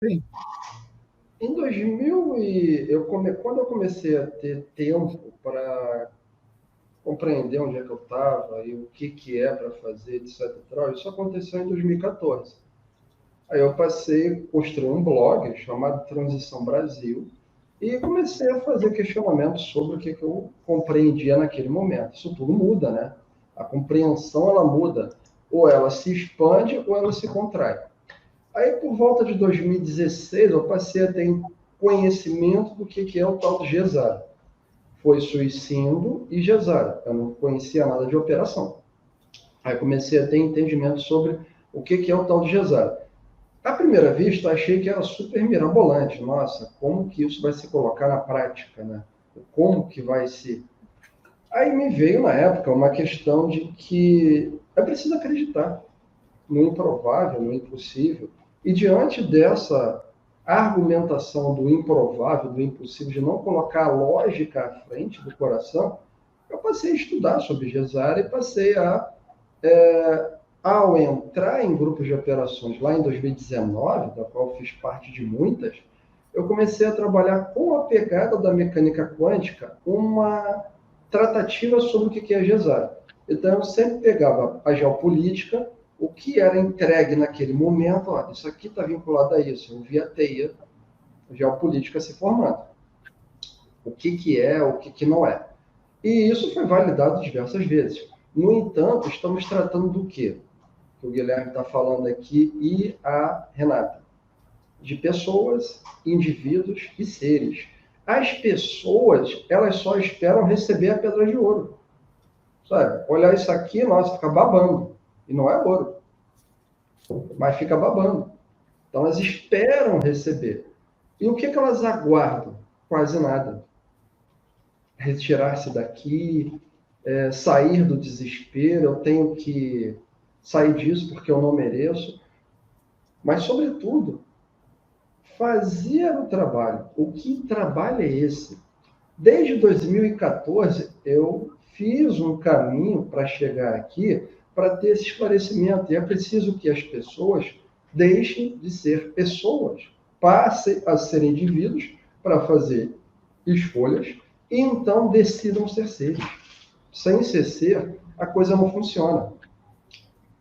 Sim. Em 2000, quando eu comecei a ter tempo para compreender onde é que eu estava e o que é para fazer, etc. Isso aconteceu em 2014. Aí eu passei a construir um blog chamado Transição Brasil e comecei a fazer questionamentos sobre o que eu compreendia naquele momento. Isso tudo muda, né? A compreensão, ela muda. Ou ela se expande ou ela se contrai. Aí, por volta de 2016, eu passei a ter conhecimento do que é o tal do GESAR. Foi suicídio e GESAR. Eu não conhecia nada de operação. Aí comecei a ter entendimento sobre o que é o tal de GESAR. À primeira vista, achei que era super mirabolante. Nossa, como que isso vai se colocar na prática, né? Como que vai se... Aí me veio, na época, uma questão de que é preciso acreditar no improvável, no impossível. E diante dessa argumentação do improvável, do impossível, de não colocar a lógica à frente do coração, eu passei a estudar sobre GESAR e passei ao entrar em grupos de operações lá em 2019, da qual fiz parte de muitas, eu comecei a trabalhar com a pegada da mecânica quântica uma tratativa sobre o que é GESAR. Então, eu sempre pegava a geopolítica, o que era entregue naquele momento, ó, isso aqui está vinculado a isso, eu via a teia geopolítica se formando. O que é, o que não é. E isso foi validado diversas vezes. No entanto, estamos tratando do quê? Que o Guilherme está falando aqui e a Renata. De pessoas, indivíduos e seres. As pessoas, elas só esperam receber a pedra de ouro. Sabe? Olhar isso aqui, nossa, fica babando. E não é ouro. Mas fica babando. Então, elas esperam receber. E o que elas aguardam? Quase nada. Retirar-se daqui, sair do desespero, eu tenho que sair disso porque eu não mereço. Mas, sobretudo, fazer o trabalho. O que trabalho é esse? Desde 2014, eu fiz um caminho para chegar aqui, para ter esse esclarecimento. E é preciso que as pessoas deixem de ser pessoas, passem a ser indivíduos para fazer escolhas e então decidam ser seres. Sem ser, a coisa não funciona.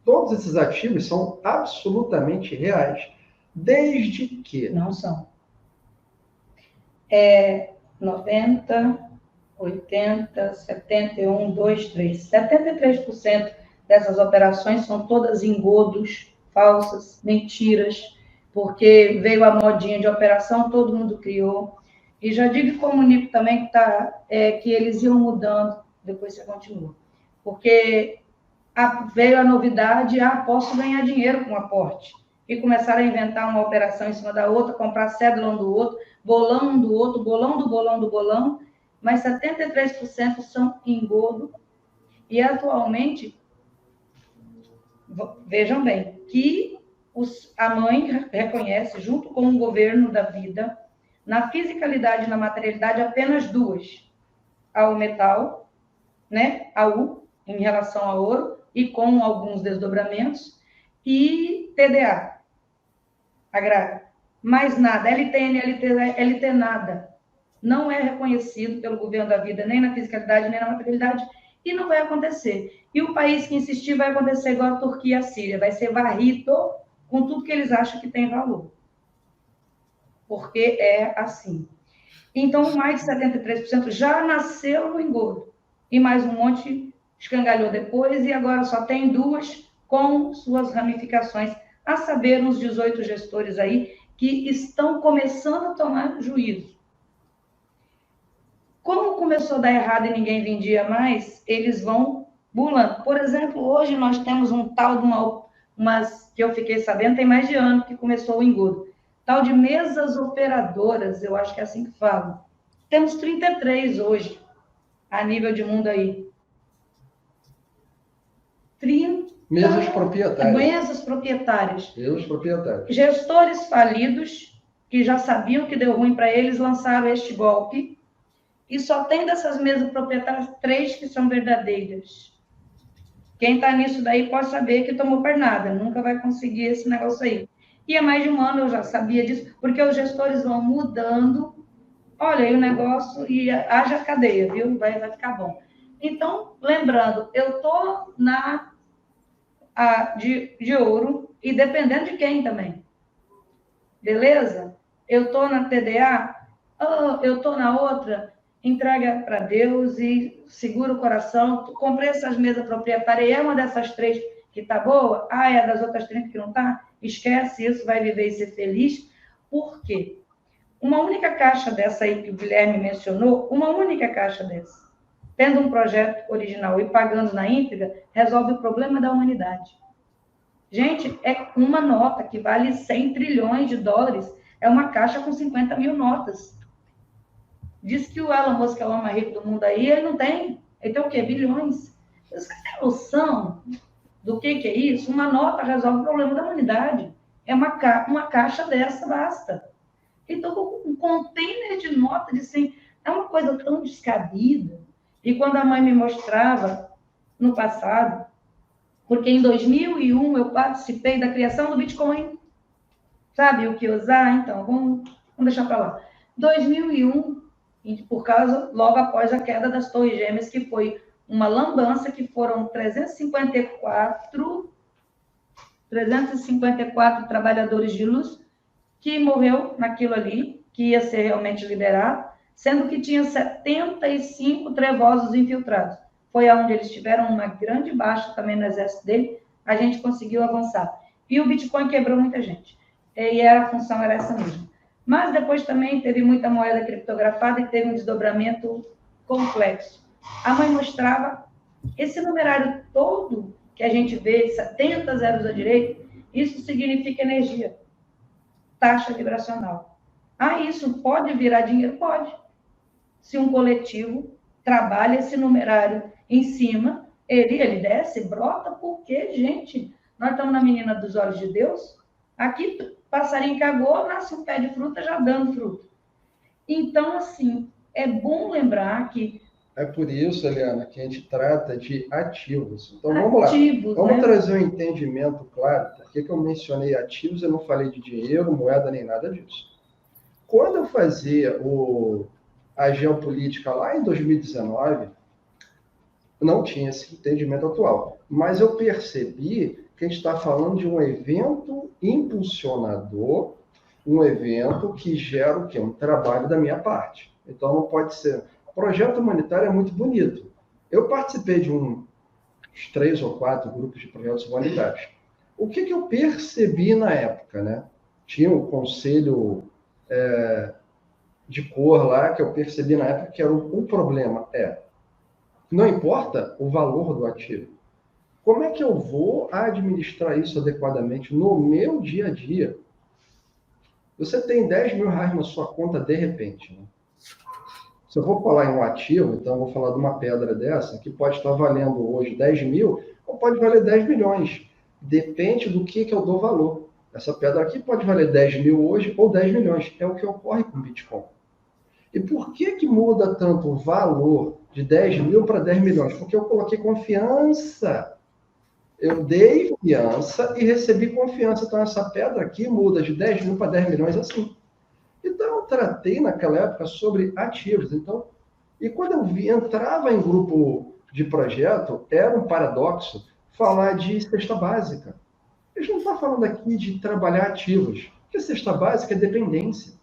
Todos esses ativos são absolutamente reais, desde que... Não são. 90, 80, 71, 2, 3. 73% dessas operações são todas engodos, falsas, mentiras, porque veio a modinha de operação, todo mundo criou. E já digo e comunico também que eles iam mudando, depois você continua. Porque veio a novidade, posso ganhar dinheiro com aporte. E começaram a inventar uma operação em cima da outra, comprar cédula um do outro, bolão um do outro, bolão do bolão do bolão, mas 73% são engodo. E atualmente, vejam bem, que a mãe reconhece, junto com o governo da vida, na fisicalidade e na materialidade, apenas duas. Ao metal, né, AU, em relação ao ouro, e com alguns desdobramentos, e TDA, agrário. Mais nada, LTN, LT nada. Não é reconhecido pelo governo da vida, nem na fiscalidade, nem na materialidade, e não vai acontecer. E o país que insistir vai acontecer igual a Turquia e a Síria, vai ser varrido com tudo que eles acham que tem valor. Porque é assim. Então, mais de 73% já nasceu no engodo. E mais um monte escangalhou depois, e agora só tem duas com suas ramificações, a saber, uns 18 gestores aí que estão começando a tomar juízo. Como começou a dar errado e ninguém vendia mais, eles vão bulando. Por exemplo, hoje nós temos um tal de umas que eu fiquei sabendo, tem mais de ano que começou o engodo. Tal de mesas operadoras, eu acho que é assim que falam. Temos 33 hoje, a nível de mundo aí. 30 mesas proprietárias. Mesas proprietárias. Mesas proprietárias. Gestores falidos, que já sabiam que deu ruim para eles, lançaram este golpe. E só tem dessas mesas proprietárias 3 que são verdadeiras. Quem está nisso daí pode saber que tomou pernada, nunca vai conseguir esse negócio aí. E há mais de um ano eu já sabia disso, porque os gestores vão mudando. Olha, aí o negócio, e haja cadeia, viu? Vai ficar bom. Então, lembrando, eu estou de ouro, e dependendo de quem também. Beleza? Eu estou na TDA, eu estou na outra, entrega para Deus e segura o coração. Comprei essas mesas proprietárias, e é uma dessas 3 que está boa, é das outras 30 que não está? Esquece isso, vai viver e ser feliz. Por quê? Uma única caixa dessa aí que o Guilherme mencionou, uma única caixa dessa, tendo um projeto original e pagando na íntegra, resolve o problema da humanidade. Gente, é uma nota que vale 100 trilhões de dólares, é uma caixa com 50 mil notas. Diz que o Elon Musk é o homem mais rico do mundo aí, ele não tem. Ele tem o quê? Bilhões. Você tem noção do que é isso? Uma nota resolve o problema da humanidade. É uma caixa dessa, basta. Então, um container de nota de 100 é uma coisa tão descabida. E quando a mãe me mostrava, no passado, porque em 2001 eu participei da criação do Bitcoin. Sabe o que usar? Então, vamos deixar para lá. 2001, por causa, logo após a queda das Torres Gêmeas, que foi uma lambança, que foram 354 trabalhadores de luz que morreu naquilo ali, que ia ser realmente liberado, sendo que tinha 75 trevosos infiltrados. Foi onde eles tiveram uma grande baixa também no exército dele, a gente conseguiu avançar. E o Bitcoin quebrou muita gente. E a função era essa mesmo. Mas depois também teve muita moeda criptografada e teve um desdobramento complexo. A mãe mostrava esse numerário todo que a gente vê, 70 zeros à direita, isso significa energia, taxa vibracional. Isso pode virar dinheiro? Pode. Se um coletivo trabalha esse numerário em cima, ele desce, brota, porque, gente, nós estamos na menina dos olhos de Deus. Aqui, passarinho cagou, nasce um pé de fruta já dando fruto. Então, assim, é bom lembrar que... É por isso, Eliana, que a gente trata de ativos. Então, vamos lá. Vamos trazer um entendimento claro. Por que eu mencionei ativos e não falei de dinheiro, moeda, nem nada disso? Quando eu fazia a geopolítica lá em 2019, não tinha esse entendimento atual. Mas eu percebi que a gente está falando de um evento impulsionador, um evento que gera o quê? Um trabalho da minha parte. Então, não pode ser... Projeto humanitário é muito bonito. Eu participei de uns 3 ou 4 grupos de projetos humanitários. O que eu percebi na época, né? Tinha um conselho de cor lá, que eu percebi na época que era o problema. Não importa o valor do ativo. Como é que eu vou administrar isso adequadamente no meu dia a dia? Você tem 10 mil reais na sua conta de repente, né? Se eu vou falar em um ativo, então eu vou falar de uma pedra dessa, que pode estar valendo hoje 10 mil, ou pode valer 10 milhões. Depende do que eu dou valor. Essa pedra aqui pode valer 10 mil hoje ou 10 milhões. É o que ocorre com o Bitcoin. E por que muda tanto o valor de 10 mil para 10 milhões? Porque eu coloquei confiança. Eu dei confiança e recebi confiança. Então, essa pedra aqui muda de 10 mil para 10 milhões assim. Então, eu tratei naquela época sobre ativos. Então, e quando eu entrava em grupo de projeto, era um paradoxo falar de cesta básica. A gente não está falando aqui de trabalhar ativos, porque cesta básica é dependência.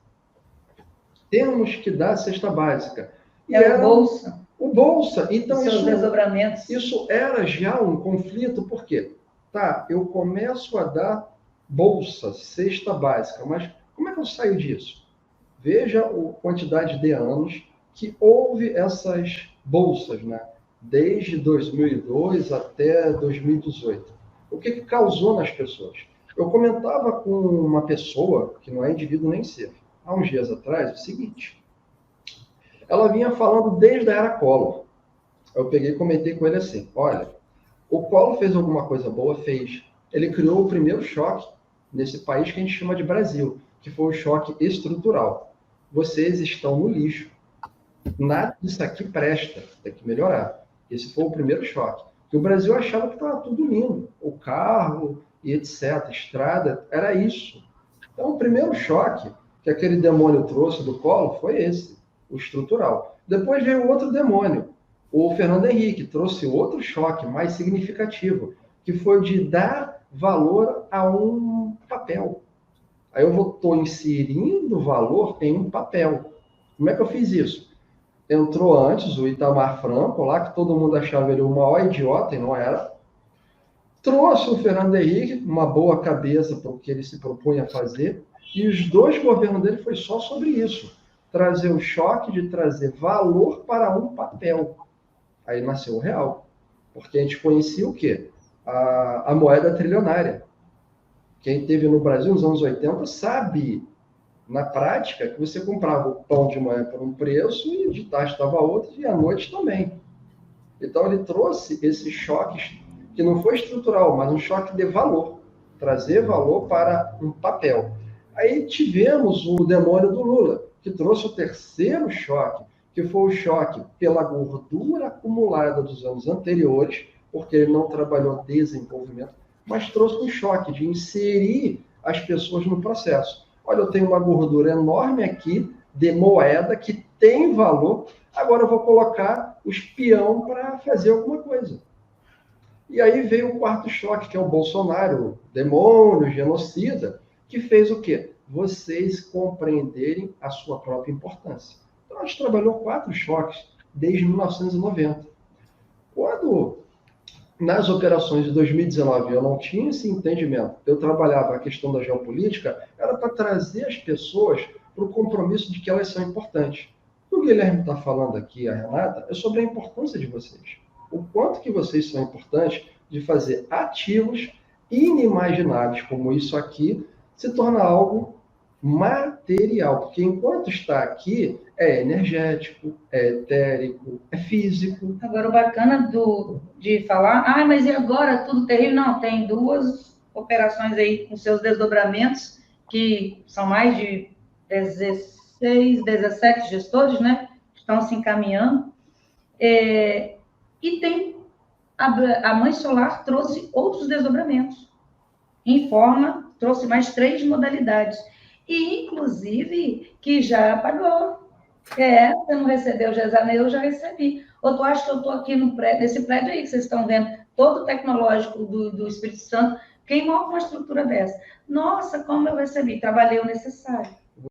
Temos que dar cesta básica. E era o Bolsa. O Bolsa. Então, desdobramentos. Isso era já um conflito, por quê? Eu começo a dar Bolsa, cesta básica, mas como é que eu saio disso? Veja a quantidade de anos que houve essas bolsas, né? Desde 2002 até 2018. O que causou nas pessoas? Eu comentava com uma pessoa, que não é indivíduo nem ser, há uns dias atrás, o seguinte. Ela vinha falando desde a era Collor. Eu peguei e comentei com ele assim, olha, o Collor fez alguma coisa boa? Fez. Ele criou o primeiro choque nesse país que a gente chama de Brasil, que foi o choque estrutural. Vocês estão no lixo. Nada disso aqui presta, tem que melhorar. Esse foi o primeiro choque. Porque o Brasil achava que estava tudo lindo. O carro e etc. Estrada, era isso. Então, o primeiro choque que aquele demônio trouxe do colo foi esse, o estrutural. Depois veio outro demônio, o Fernando Henrique, trouxe outro choque mais significativo, que foi o de dar valor a um papel. Aí eu estou inserindo valor em um papel. Como é que eu fiz isso? Entrou antes o Itamar Franco, lá que todo mundo achava ele o maior idiota, e não era. Trouxe o Fernando Henrique, uma boa cabeça para o que ele se propunha a fazer, e os dois governos dele foi só sobre isso. Trazer o choque de trazer valor para um papel. Aí nasceu o real. Porque a gente conhecia o quê? A moeda trilionária. Quem teve no Brasil nos anos 80 sabe, na prática, que você comprava o pão de manhã por um preço e de tarde estava outro e à noite também. Então ele trouxe esses choques que não foi estrutural, mas um choque de valor. Trazer valor para um papel. Aí tivemos o demônio do Lula, que trouxe o terceiro choque, que foi o choque pela gordura acumulada dos anos anteriores, porque ele não trabalhou desenvolvimento, mas trouxe um choque de inserir as pessoas no processo. Olha, eu tenho uma gordura enorme aqui, de moeda, que tem valor, agora eu vou colocar os peão para fazer alguma coisa. E aí veio o quarto choque, que é o Bolsonaro, demônio, genocida, que fez o quê? Vocês compreenderem a sua própria importância. Então, a gente trabalhou 4 choques desde 1990. Quando, nas operações de 2019, eu não tinha esse entendimento, eu trabalhava a questão da geopolítica, era para trazer as pessoas para o compromisso de que elas são importantes. O que o Guilherme está falando aqui, a Renata, é sobre a importância de vocês. O quanto que vocês são importantes de fazer ativos inimagináveis, como isso aqui, se torna algo material. Porque enquanto está aqui, é energético, é etérico, é físico. Agora, o bacana de falar, mas e agora? Tudo terrível? Não, tem 2 operações aí com seus desdobramentos, que são mais de 16, 17 gestores, né? Estão se encaminhando. E tem a Mãe Solar trouxe outros desdobramentos. Trouxe mais 3 modalidades. E, inclusive, que já pagou. Você não recebeu já, eu já recebi. Ou tu acha que eu estou aqui nesse prédio aí que vocês estão vendo, todo tecnológico do Espírito Santo, quem monta uma estrutura dessa? Nossa, como eu recebi, trabalhei o necessário.